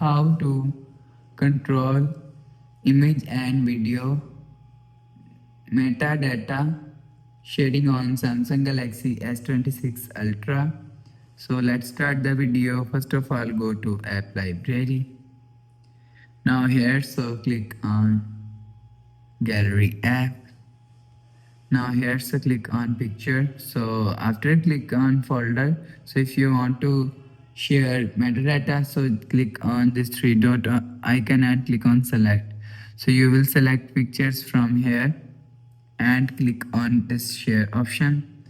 how to control image and video metadata sharing on Samsung Galaxy S26 Ultra. So let's start the video. First of all, go to app library. Now here, so click on gallery app. Now here, so click on picture. So after click on folder, so if you want to share metadata, so click on this three dot icon and click on select. So you will select pictures from here and click on this share option.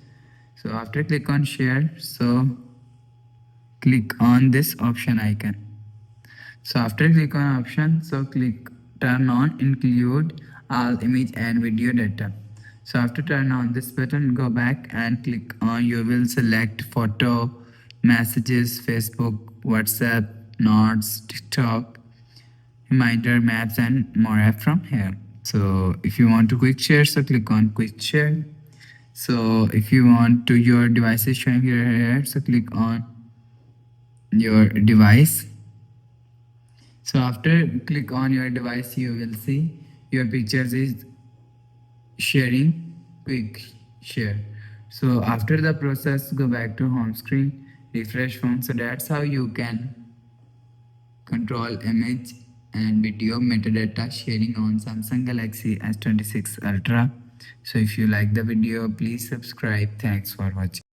So after click on share, so click on this option icon. So after click on option, so click turn on include all image and video data. So after turn on this button, go back and click on, you will select photo, messages, Facebook, WhatsApp, notes, TikTok, reminder, maps and more app from here. So if you want to quick share, so click on quick share. So if you want to your device is showing here, so click on your device. So after click on your device, you will see your pictures is sharing quick share. So after the process, go back to home screen, refresh phone. So that's how you can control image and video metadata sharing on Samsung Galaxy S26 Ultra. So if you like the video, please subscribe. Thanks for watching.